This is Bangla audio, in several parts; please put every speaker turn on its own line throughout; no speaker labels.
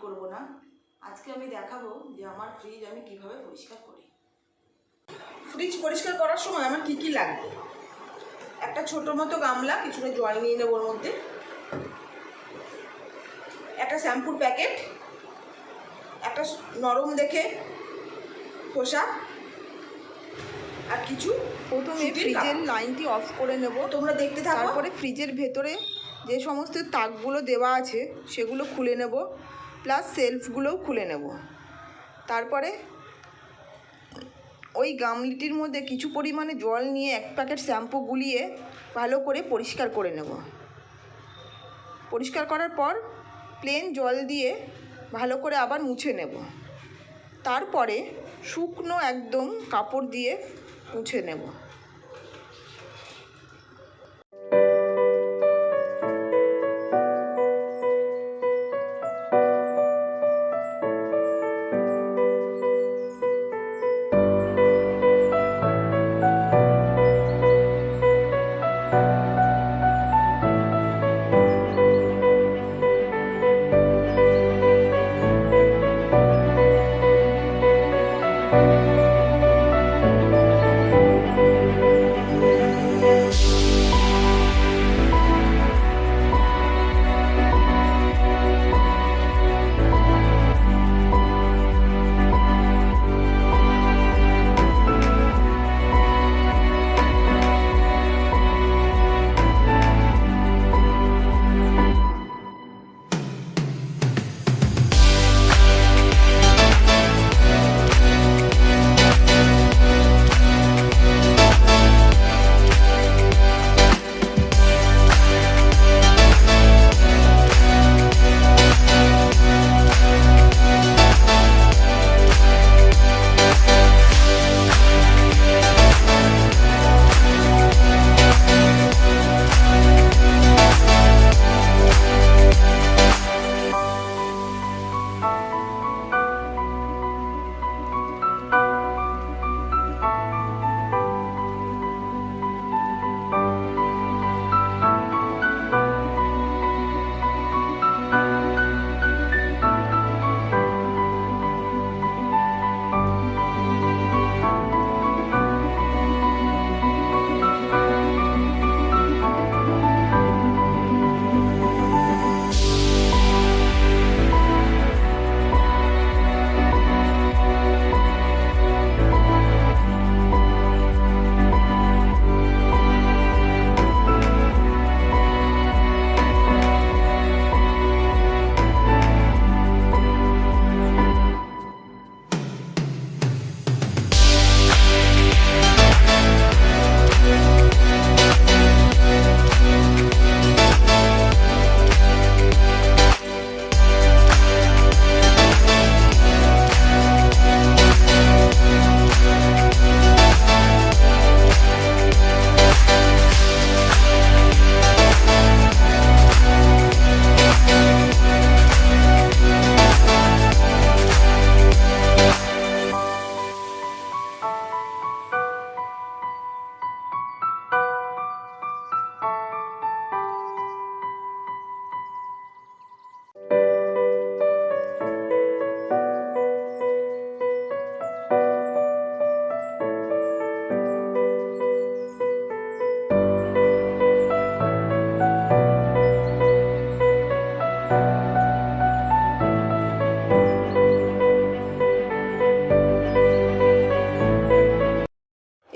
করব না। আজকে আমি দেখাবো যে আমার ফ্রিজ আমি কিভাবে পরিষ্কার করি। ফ্রিজ পরিষ্কার করার সময় আমার কি কি লাগবে, একটা ছোট মতো গামলা, কিছুটা জল নিয়ে নেব, ওর মধ্যে একটা শ্যাম্পুর প্যাকেট, একটা নরম দেখে খোসা, আর কিছু। প্রথমে ফ্রিজের লাইনটি অফ করে নেব, তোমরা দেখতে থাকো। তারপরে ফ্রিজের ভেতরে যে সমস্ত তাকগুলো দেওয়া আছে সেগুলো খুলে নেব, প্লাস সেলফগুলোও খুলে নেব। তারপরে ওই গামলিটির মধ্যে কিছু পরিমাণে জল নিয়ে এক প্যাকেট শ্যাম্পু গুলিয়ে ভালো করে পরিষ্কার করে নেব। পরিষ্কার করার পর প্লেন জল দিয়ে ভালো করে আবার মুছে নেব। তারপরে শুকনো একদম কাপড় দিয়ে মুছে নেব।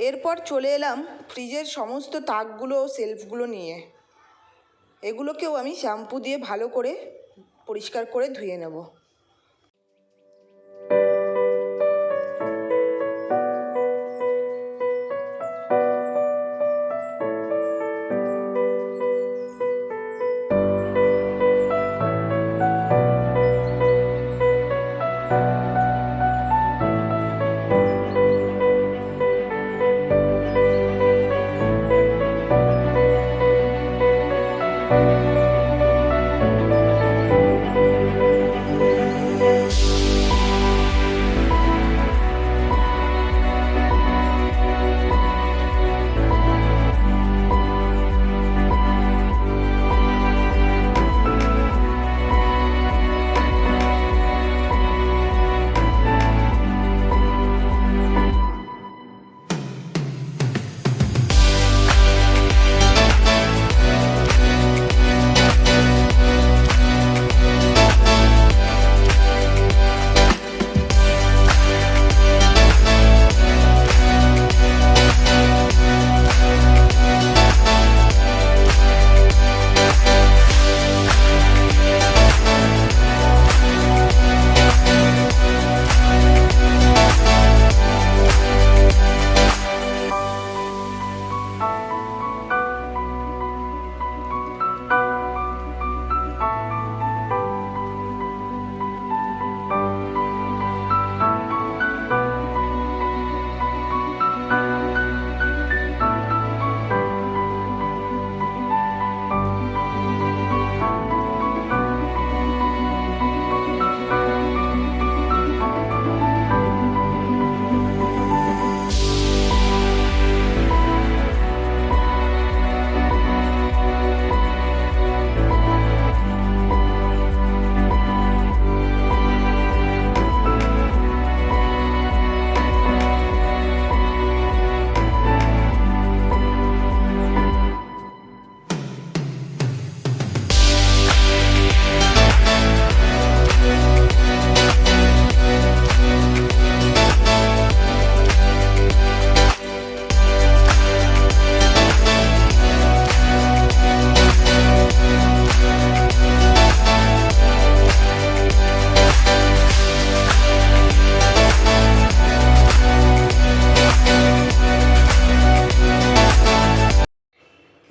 এরপর চলে এলাম ফ্রিজের সমস্ত তাকগুলো ও সেলফগুলো নিয়ে। এগুলোকেও আমি শ্যাম্পু দিয়ে ভালো করে পরিষ্কার করে ধুয়ে নেব।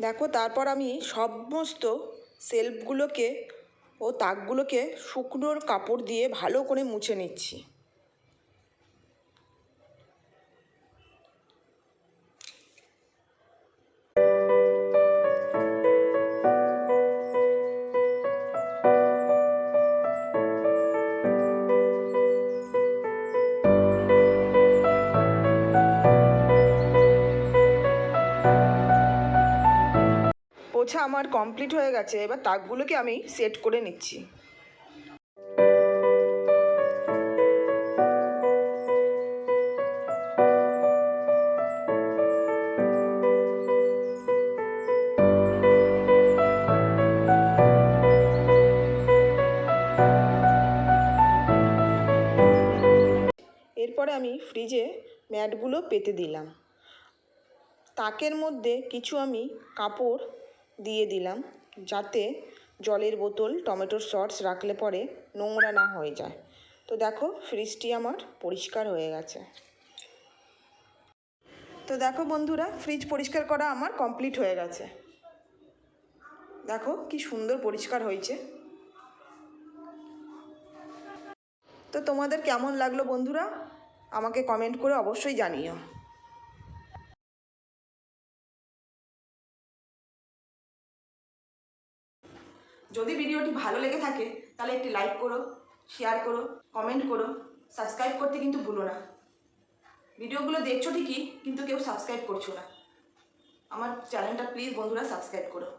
দেখো, তারপর আমি সমস্ত সেলফগুলোকে ও তাকগুলোকে শুকনো কাপড় দিয়ে ভালো করে মুছে নিচ্ছি। পোছা আমার কমপ্লিট হয়ে গেছে, এবার তাকগুলোকে আমি সেট করে নিচ্ছি। এরপরে আমি ফ্রিজে ম্যাটগুলো পেতে দিলাম। তাকের মধ্যে কিছু আমি কাপড় দিয়ে দিলাম, যাতে জলের বোতল, টমেটোর সস রাখলে পরে নোংরা না হয়ে যায়। তো দেখো, ফ্রিজটি আমার পরিষ্কার হয়ে গেছে। তো দেখো বন্ধুরা, ফ্রিজ পরিষ্কার করা আমার কমপ্লিট হয়ে গেছে। দেখো কি সুন্দর পরিষ্কার হয়েছে। তো তোমাদের কেমন লাগলো বন্ধুরা, আমাকে কমেন্ট করে অবশ্যই জানিও। যদি ভিডিওটি ভালো লেগে থাকে তাহলে একটি লাইক করো, শেয়ার করো, কমেন্ট করো, সাবস্ক্রাইব করতে কিন্তু ভুলো না। ভিডিওগুলো দেখছো ঠিকই, কিন্তু কেউ সাবস্ক্রাইব করছো না। আমার চ্যানেলটা প্লিজ বন্ধুরা সাবস্ক্রাইব করো।